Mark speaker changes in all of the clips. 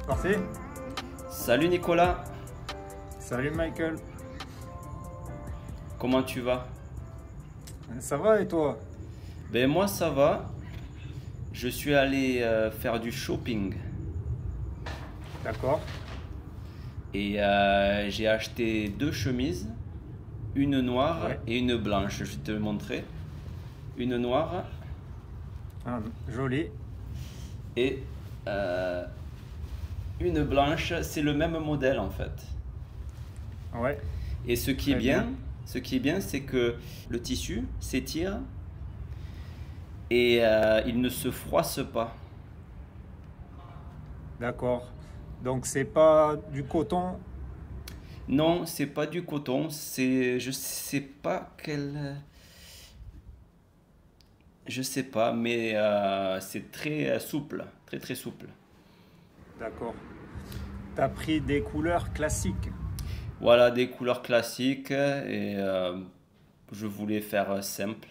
Speaker 1: Parti?
Speaker 2: Salut Nicolas,
Speaker 1: Salut Michael.
Speaker 2: comment tu vas?
Speaker 1: Ça va et toi?
Speaker 2: Ben moi ça va, je suis allé faire du shopping
Speaker 1: D'accord.
Speaker 2: et j'ai acheté deux chemises, une noire
Speaker 1: Ouais.
Speaker 2: et une blanche, je vais te montrer. Une noire
Speaker 1: Ah, joli.
Speaker 2: et euh, une blanche, c'est le même modèle en fait.
Speaker 1: Ouais.
Speaker 2: Et
Speaker 1: Très bien.
Speaker 2: ce qui est bien, c'est que le tissu s'étire et il ne se froisse pas.
Speaker 1: D'accord. Donc c'est pas du coton.
Speaker 2: Non, c'est pas du coton, je sais pas je sais pas, mais c'est très souple, très très souple.
Speaker 1: D'accord. T'as pris des couleurs classiques.
Speaker 2: Voilà, des couleurs classiques et je voulais faire simple.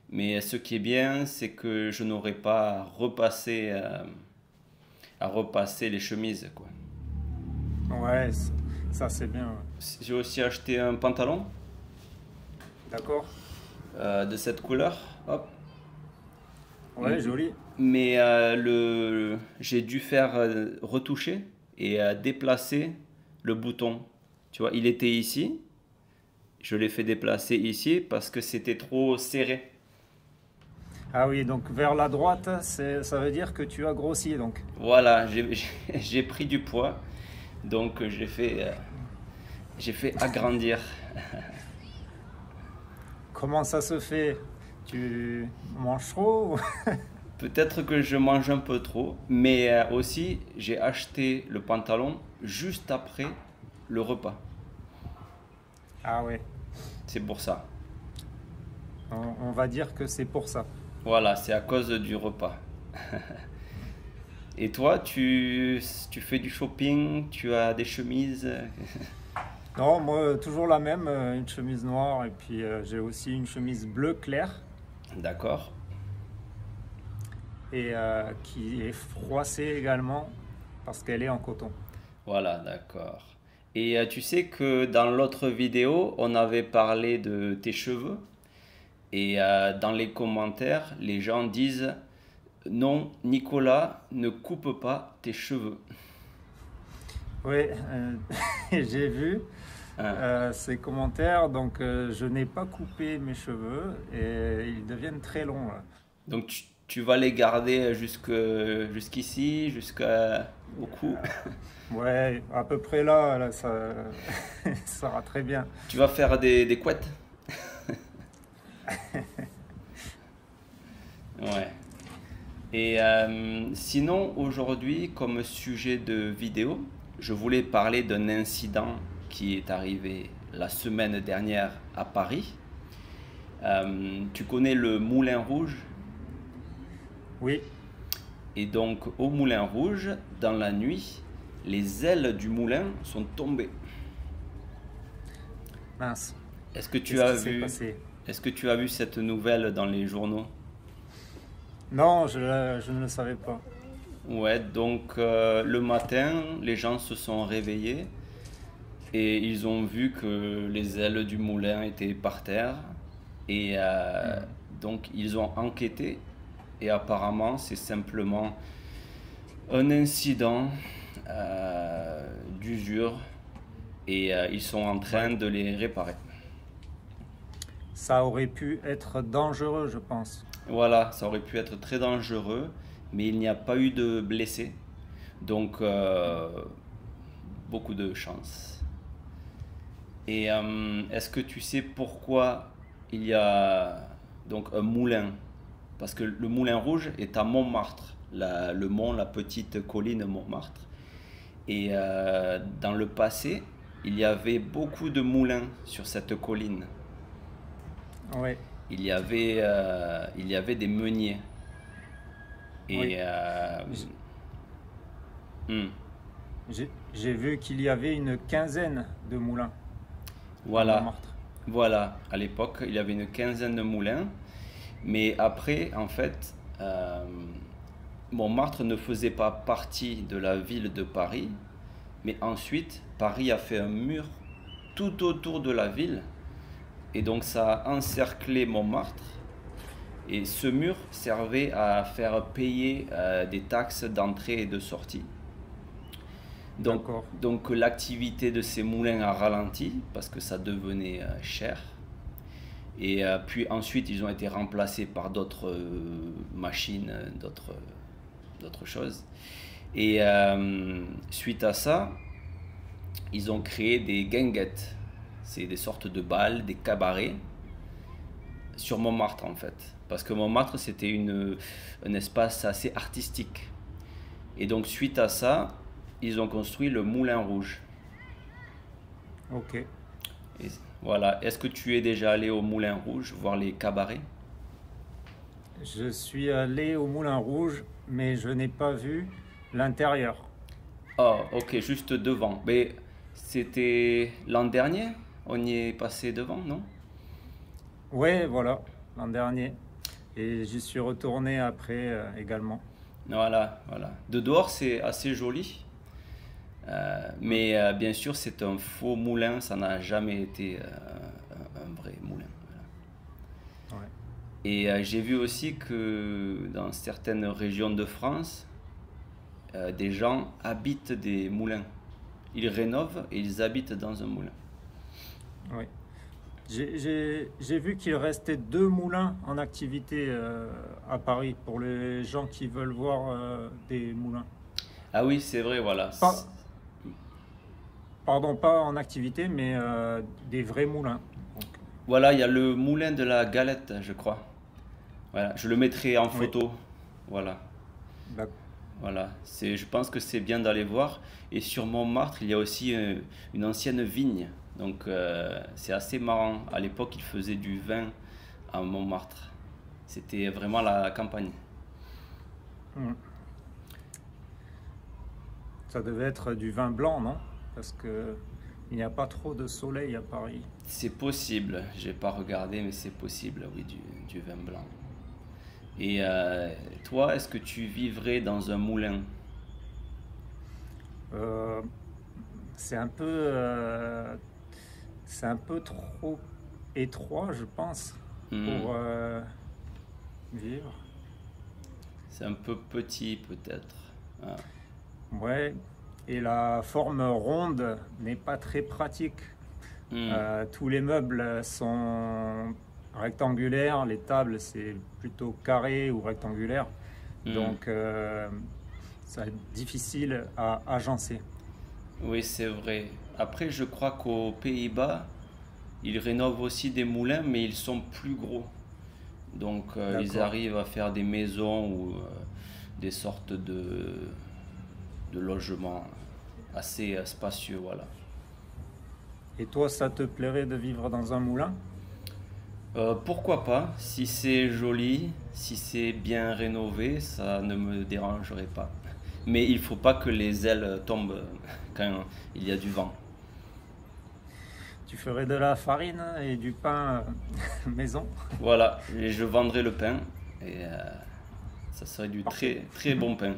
Speaker 2: Mais ce qui est bien, c'est que je n'aurai pas à repasser les chemises, quoi.
Speaker 1: Ouais, ça c'est bien. Ouais.
Speaker 2: J'ai aussi acheté un pantalon
Speaker 1: D'accord.
Speaker 2: de cette couleur. Hop.
Speaker 1: Ouais, joli.
Speaker 2: Mais j'ai dû faire retoucher et déplacer le bouton. Tu vois, il était ici. Je l'ai fait déplacer ici parce que c'était trop serré.
Speaker 1: Ah oui, donc vers la droite, ça veut dire que tu as grossi donc.
Speaker 2: Voilà, j'ai pris du poids. Donc j'ai fait agrandir.
Speaker 1: Comment ça se fait? Tu manges trop?
Speaker 2: Peut-être que je mange un peu trop, mais aussi j'ai acheté le pantalon juste après le repas.
Speaker 1: Ah ouais.
Speaker 2: C'est pour ça.
Speaker 1: On va dire que c'est pour ça.
Speaker 2: Voilà, c'est à cause du repas. Et toi, tu fais du shopping, tu as des chemises.
Speaker 1: Non, moi, toujours la même, une chemise noire et puis j'ai aussi une chemise bleu clair
Speaker 2: D'accord.
Speaker 1: et qui est froissée également parce qu'elle est en coton.
Speaker 2: Voilà, d'accord. Et tu sais que dans l'autre vidéo, on avait parlé de tes cheveux. Et dans les commentaires, les gens disent non, Nicolas, ne coupe pas tes cheveux.
Speaker 1: Oui, j'ai vu
Speaker 2: Hein.
Speaker 1: ces commentaires, donc je n'ai pas coupé mes cheveux et ils deviennent très longs là.
Speaker 2: Donc tu vas les garder jusqu'ici, jusqu'au cou.
Speaker 1: Ouais, à peu près là, ça, ça va très bien.
Speaker 2: Tu vas faire des couettes. Ouais. Et sinon, aujourd'hui, comme sujet de vidéo, je voulais parler d'un incident qui est arrivé la semaine dernière à Paris. Tu connais le Moulin Rouge?
Speaker 1: Oui,
Speaker 2: Et donc, au Moulin Rouge, dans la nuit, les ailes du moulin sont tombées.
Speaker 1: mince,
Speaker 2: Est-ce que tu
Speaker 1: qu'est-ce
Speaker 2: as
Speaker 1: qui s'est
Speaker 2: vu,
Speaker 1: passé?
Speaker 2: est-ce que tu as vu cette nouvelle dans les journaux?
Speaker 1: Non, je ne le savais pas.
Speaker 2: Ouais, donc le matin, les gens se sont réveillés et ils ont vu que les ailes du moulin étaient par terre et donc ils ont enquêté et apparemment c'est simplement un incident d'usure et ils sont en train
Speaker 1: Ouais.
Speaker 2: de les réparer.
Speaker 1: Ça aurait pu être dangereux, je pense.
Speaker 2: Voilà, ça aurait pu être très dangereux, mais il n'y a pas eu de blessés, donc beaucoup de chance. Et est-ce que tu sais pourquoi il y a donc un moulin? Parce que le Moulin Rouge est à Montmartre, le mont, la petite colline Montmartre. Et dans le passé, il y avait beaucoup de moulins sur cette colline.
Speaker 1: Oui,
Speaker 2: Il y avait des meuniers.
Speaker 1: oui.
Speaker 2: Et
Speaker 1: J-
Speaker 2: hmm,
Speaker 1: j'ai vu qu'il y avait une quinzaine de moulins à
Speaker 2: voilà,
Speaker 1: Montmartre.
Speaker 2: voilà. À l'époque, il y avait une quinzaine de moulins. Mais après, en fait, Montmartre ne faisait pas partie de la ville de Paris, mais ensuite, Paris a fait un mur tout autour de la ville, et donc ça a encerclé Montmartre. Et ce mur servait à faire payer des taxes d'entrée et de sortie. Donc,
Speaker 1: D'accord.
Speaker 2: donc l'activité de ces moulins a ralenti parce que ça devenait cher. Et puis ensuite, ils ont été remplacés par d'autres machines, d'autres choses. Et suite à ça, ils ont créé des guinguettes. C'est des sortes de balles, des cabarets sur Montmartre en fait. Parce que Montmartre, c'était un espace assez artistique. Et donc suite à ça, ils ont construit le Moulin Rouge.
Speaker 1: Ok.
Speaker 2: Et voilà. Est-ce que tu es déjà allé au Moulin Rouge voir les cabarets?
Speaker 1: Je suis allé au Moulin Rouge, mais je n'ai pas vu l'intérieur.
Speaker 2: Oh, ok, juste devant. Mais c'était l'an dernier? On y est passé devant, non?
Speaker 1: Ouais, voilà, l'an dernier. Et j'y suis retourné après également.
Speaker 2: Voilà, voilà. De dehors, c'est assez joli.
Speaker 1: Mm.
Speaker 2: Mais bien sûr, c'est un faux moulin. Ça n'a jamais été un vrai moulin. Voilà.
Speaker 1: Ouais.
Speaker 2: Et j'ai vu aussi que dans certaines régions de France, des gens habitent des moulins. Ils rénovent et ils habitent dans un moulin.
Speaker 1: Ouais. J'ai vu qu'il restait deux moulins en activité à Paris pour les gens qui veulent voir des moulins.
Speaker 2: Ah oui, c'est vrai, voilà.
Speaker 1: Pas, pardon, pas en activité, mais des vrais moulins. Donc,
Speaker 2: Voilà, il y a le moulin de la Galette, je crois. Voilà, je le mettrai en
Speaker 1: oui,
Speaker 2: photo. Voilà,
Speaker 1: d'ac-
Speaker 2: voilà. Je pense que c'est bien d'aller voir. Et sur Montmartre, il y a aussi une ancienne vigne. Donc c'est assez marrant. À l'époque, ils faisaient du vin à Montmartre. C'était vraiment la campagne.
Speaker 1: mm. Ça devait être du vin blanc, non? Parce que il n'y a pas trop de soleil à Paris.
Speaker 2: C'est possible. J'ai pas regardé, mais c'est possible, oui, du vin blanc. Et toi, est-ce que tu vivrais dans un moulin?
Speaker 1: Euh, c'est c'est un peu trop étroit, je pense,
Speaker 2: Hmm,
Speaker 1: pour vivre.
Speaker 2: c'est un peu petit, peut-être. Ah,
Speaker 1: Ouais, et la forme ronde n'est pas très pratique.
Speaker 2: hmm,
Speaker 1: Tous les meubles sont rectangulaires, les tables c'est plutôt carré ou rectangulaire,
Speaker 2: hmm.
Speaker 1: donc c'est difficile à agencer.
Speaker 2: Oui, c'est vrai. Après, je crois qu'aux Pays-Bas, ils rénovent aussi des moulins, mais ils sont plus gros. Donc, ils
Speaker 1: D'accord.
Speaker 2: arrivent à faire des maisons ou des sortes de logements assez spacieux, voilà.
Speaker 1: Et toi, ça te plairait de vivre dans un moulin?
Speaker 2: Pourquoi pas? Si c'est joli, si c'est bien rénové, ça ne me dérangerait pas. Mais il faut pas que les ailes tombent quand il y a du vent.
Speaker 1: Tu ferais de la farine et du pain maison?
Speaker 2: Voilà, et je vendrai le pain et ça serait du
Speaker 1: Parfait.
Speaker 2: très très bon pain.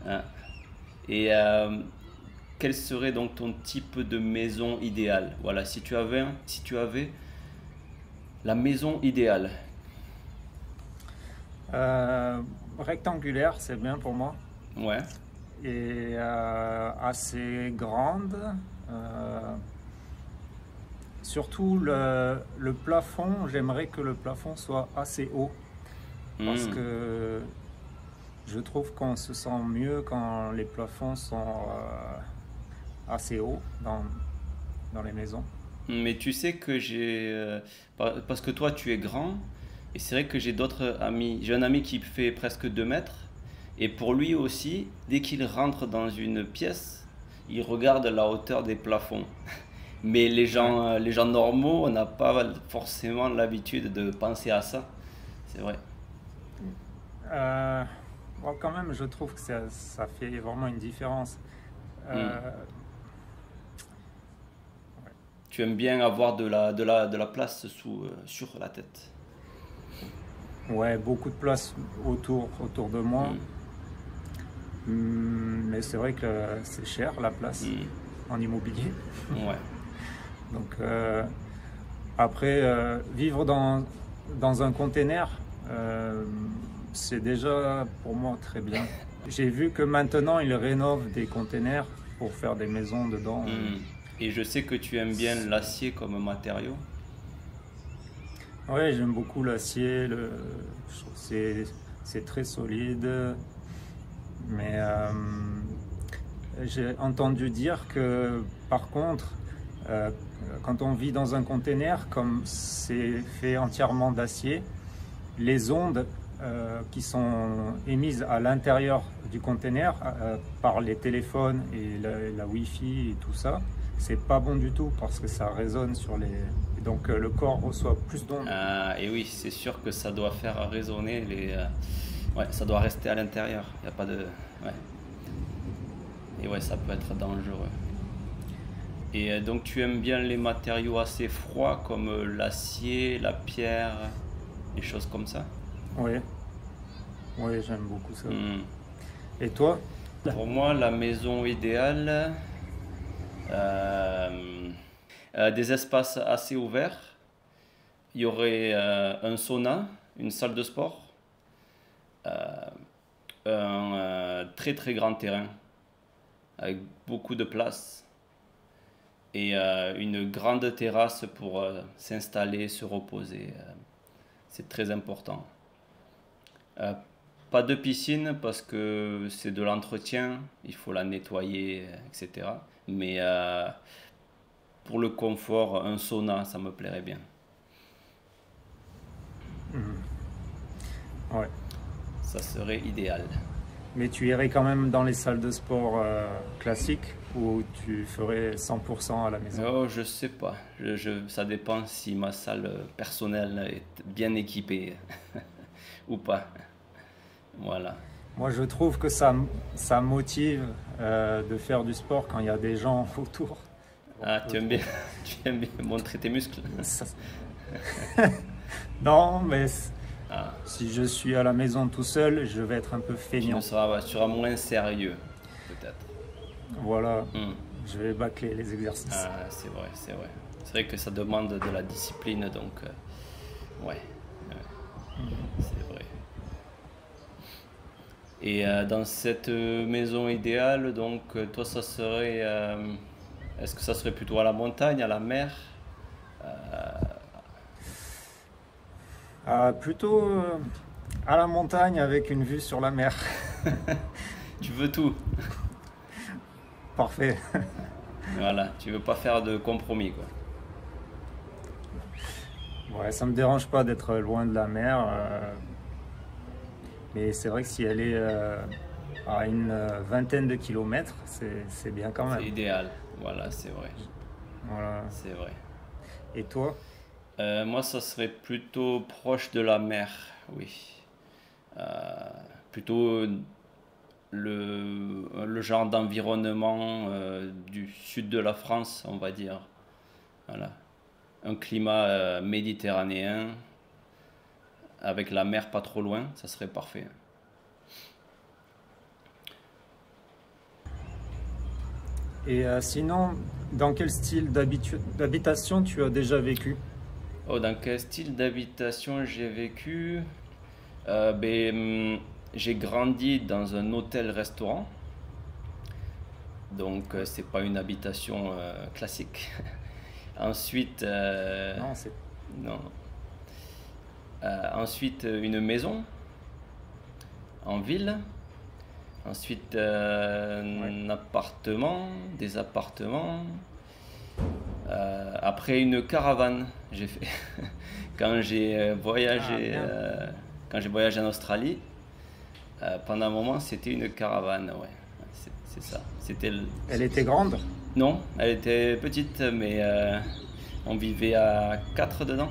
Speaker 2: Hein. Et quel serait donc ton type de maison idéale? Voilà, si tu avais la maison idéale.
Speaker 1: Euh, Rectangulaire, c'est bien pour moi.
Speaker 2: Ouais.
Speaker 1: Et assez grande. Euh, Surtout le plafond, j'aimerais que le plafond soit assez haut parce
Speaker 2: Hmm.
Speaker 1: que je trouve qu'on se sent mieux quand les plafonds sont assez hauts dans les maisons.
Speaker 2: Mais tu sais que parce que toi tu es grand, et c'est vrai que j'ai d'autres amis. J'ai un ami qui fait presque 2 mètres, et pour lui aussi, dès qu'il rentre dans une pièce, il regarde la hauteur des plafonds. Mais
Speaker 1: Ouais.
Speaker 2: les gens normaux, on n'a pas forcément l'habitude de penser à ça. C'est vrai.
Speaker 1: Euh, Bon, quand même, je trouve que ça fait vraiment une différence.
Speaker 2: Hmm.
Speaker 1: Euh,
Speaker 2: Tu aimes bien avoir de la place sur la tête.
Speaker 1: Ouais, beaucoup de place autour de moi. Mais c'est vrai que c'est cher la place en immobilier.
Speaker 2: Ouais.
Speaker 1: Donc après, vivre dans un container, c'est déjà pour moi très bien. J'ai vu que maintenant ils rénovent des containers pour faire des maisons dedans.
Speaker 2: Et je sais que tu aimes bien l'acier comme matériau.
Speaker 1: Ouais, j'aime beaucoup l'acier. Je trouve que c'est très solide. Mais j'ai entendu dire que par contre, quand on vit dans un container, comme c'est fait entièrement d'acier, les ondes qui sont émises à l'intérieur du container par les téléphones et la Wi-Fi et tout ça, c'est pas bon du tout parce que ça résonne sur les... Et donc le corps reçoit plus d'ondes.
Speaker 2: Et oui, c'est sûr que ça doit faire résonner les... Ouais, ça doit rester à l'intérieur. Il n'y a pas de... Ouais. Et ouais, ça peut être dangereux. Et donc tu aimes bien les matériaux assez froids comme l'acier, la pierre, des choses comme ça?
Speaker 1: Oui, oui, j'aime beaucoup ça. Et toi?
Speaker 2: Pour moi, la maison idéale, des espaces assez ouverts. Il y aurait un sauna, une salle de sport, un très très grand terrain avec beaucoup de place et une grande terrasse pour s'installer, se reposer. C'est très important. Pas de piscine parce que c'est de l'entretien, il faut la nettoyer, etc. Mais pour le confort, un sauna, ça me plairait bien.
Speaker 1: Ouais.
Speaker 2: Ça serait idéal.
Speaker 1: Mais tu irais quand même dans les salles de sport classiques ou tu ferais 100% à la maison?
Speaker 2: Oh, je sais pas. Ça dépend si ma salle personnelle est bien équipée ou pas. Voilà.
Speaker 1: Moi, je trouve que ça motive de faire du sport quand il y a des gens autour.
Speaker 2: Ah, tu aimes bien montrer tes muscles?
Speaker 1: Ça- Non, mais si je suis à la maison tout seul, je vais être un peu
Speaker 2: Tu
Speaker 1: feignant.
Speaker 2: seras moins sérieux, peut-être.
Speaker 1: Voilà, je vais bâcler les exercices.
Speaker 2: Ah, c'est vrai, c'est vrai. C'est vrai que ça demande de la discipline, donc ouais, c'est vrai. Et dans cette maison idéale, donc toi, ça serait, est-ce que ça serait plutôt à la montagne, à la mer?
Speaker 1: Plutôt à la montagne avec une vue sur la mer.
Speaker 2: Tu veux tout.
Speaker 1: Parfait.
Speaker 2: Voilà, tu veux pas faire de compromis, quoi.
Speaker 1: Ouais, ça me dérange pas d'être loin de la mer. Mais c'est vrai que si elle est à une vingtaine de kilomètres, c'est bien quand
Speaker 2: C'est
Speaker 1: même.
Speaker 2: idéal, voilà, c'est vrai.
Speaker 1: Voilà.
Speaker 2: C'est vrai.
Speaker 1: Et toi?
Speaker 2: Moi, ça serait plutôt proche de la mer, oui. Plutôt le genre d'environnement du sud de la France, on va dire. Voilà. Un climat méditerranéen, avec la mer pas trop loin, ça serait parfait.
Speaker 1: Et sinon, dans quel style d'habitation tu as déjà vécu?
Speaker 2: Oh, dans quel style d'habitation j'ai vécu? J'ai grandi dans un hôtel-restaurant, donc c'est pas une habitation classique. Ensuite,
Speaker 1: Non, c'est...
Speaker 2: non. Ensuite, une maison en ville. Ensuite, un appartement, des appartements. Après, une caravane. J'ai fait quand j'ai voyagé, quand j'ai voyagé en Australie. Pendant un moment, c'était une caravane. Ouais, c'est ça.
Speaker 1: Elle était grande?
Speaker 2: Non, elle était petite, mais on vivait à 4 dedans.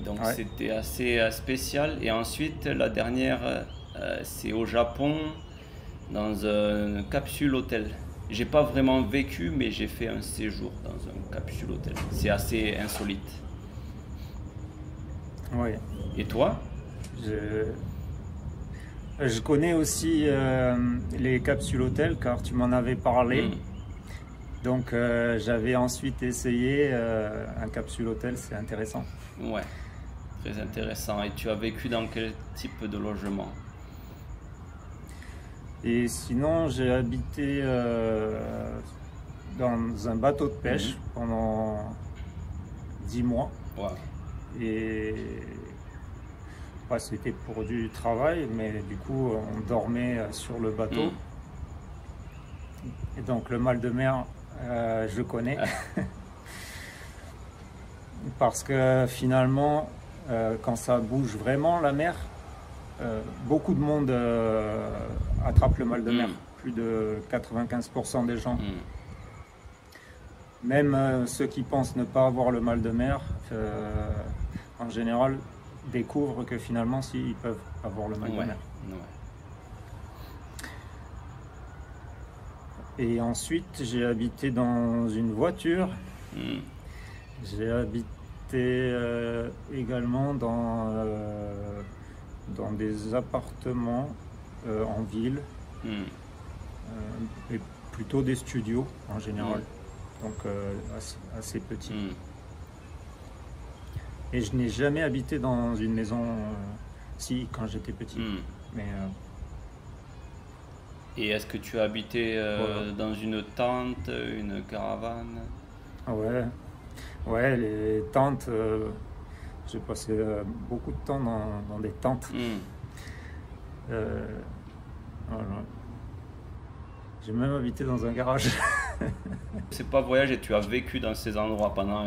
Speaker 2: Donc
Speaker 1: Ouais.
Speaker 2: c'était assez spécial. Et ensuite, la dernière, c'est au Japon, dans un capsule hôtel. J'ai pas vraiment vécu, mais j'ai fait un séjour dans un capsule hôtel. C'est assez insolite.
Speaker 1: Oui.
Speaker 2: Et toi?
Speaker 1: Je connais aussi les capsules hôtels car tu m'en avais parlé. Donc j'avais ensuite essayé un capsule hôtel, c'est intéressant.
Speaker 2: Ouais, très intéressant. Et tu as vécu dans quel type de logement?
Speaker 1: Et sinon, j'ai habité dans un bateau de pêche pendant 10 mois.
Speaker 2: Ouais.
Speaker 1: Et c'était pour du travail, mais du coup, on dormait sur le bateau. Et donc, le mal de mer, je connais. Parce que finalement, quand ça bouge vraiment la mer, beaucoup de monde attrape le mal de mer. Plus de 95% des gens. Même ceux qui pensent ne pas avoir le mal de mer, en général, découvrent que finalement, si, ils peuvent avoir le mal de mer. Et ensuite, j'ai habité dans une voiture. J'ai habité également dans des appartements en ville, et plutôt des studios en général, donc assez petits. Et je n'ai jamais habité dans une maison, si, quand j'étais petit. Mais,
Speaker 2: et est-ce que tu as habité dans une tente, une caravane?
Speaker 1: Ouais, les tentes, j'ai passé beaucoup de temps dans des tentes. Voilà. J'ai même habité dans un garage.
Speaker 2: C'est pas voyage et tu as vécu dans ces endroits pendant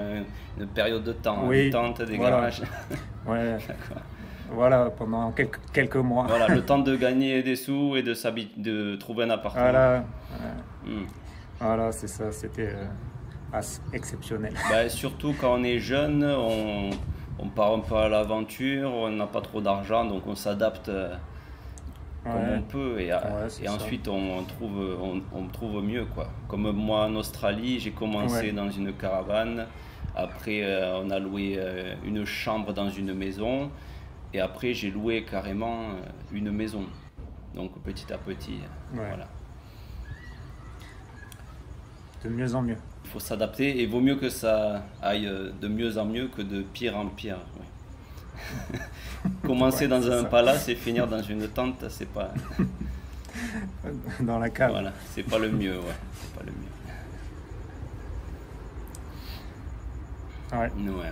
Speaker 2: une période de temps,
Speaker 1: oui,
Speaker 2: des tentes, des
Speaker 1: voilà.
Speaker 2: garages.
Speaker 1: Ouais. Voilà, pendant quelques mois.
Speaker 2: Voilà, le temps de gagner des sous et de trouver un appartement.
Speaker 1: Voilà, voilà, c'est ça, c'était exceptionnel.
Speaker 2: Bah, surtout quand on est jeune, on part un peu à l'aventure, on n'a pas trop d'argent, donc on s'adapte comme on peut et ensuite on trouve mieux, quoi. Comme moi en Australie, j'ai commencé dans une caravane, après on a loué une chambre dans une maison et après j'ai loué carrément une maison, donc petit à petit, voilà.
Speaker 1: De mieux en mieux.
Speaker 2: Il faut s'adapter et il vaut mieux que ça aille de mieux en mieux que de pire en pire. Commencer dans un palace et finir dans une tente, c'est pas...
Speaker 1: dans la cave.
Speaker 2: Voilà, c'est pas le mieux, c'est pas le mieux.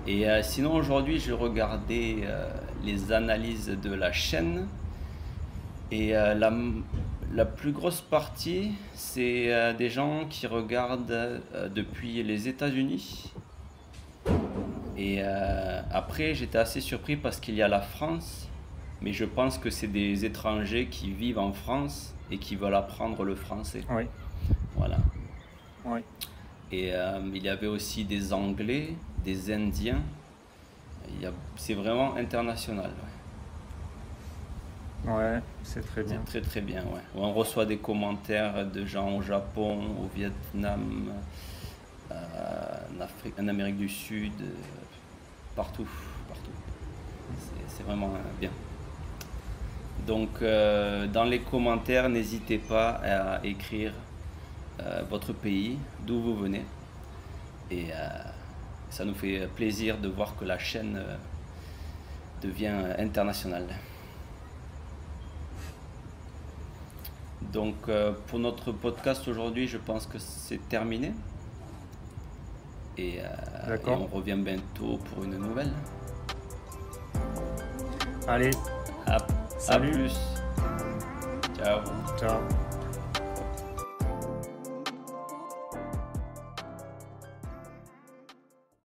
Speaker 2: Et sinon aujourd'hui, je regardais les analyses de la chaîne et la plus grosse partie, c'est des gens qui regardent depuis les États-Unis. Et après, j'étais assez surpris parce qu'il y a la France, mais je pense que c'est des étrangers qui vivent en France et qui veulent apprendre le français.
Speaker 1: Oui.
Speaker 2: Voilà.
Speaker 1: Oui.
Speaker 2: Et il y avait aussi des Anglais, des Indiens. C'est vraiment international.
Speaker 1: Ouais, c'est très bien.
Speaker 2: C'est très très bien, On reçoit des commentaires de gens au Japon, au Vietnam, en Amérique du Sud, partout. C'est vraiment bien. Donc dans les commentaires, n'hésitez pas à écrire votre pays, d'où vous venez. Et ça nous fait plaisir de voir que la chaîne devient internationale. Donc pour notre podcast aujourd'hui, je pense que c'est terminé. Et on revient bientôt pour une nouvelle.
Speaker 1: Allez,
Speaker 2: à
Speaker 1: salut.
Speaker 2: plus. Ciao.
Speaker 1: Ciao.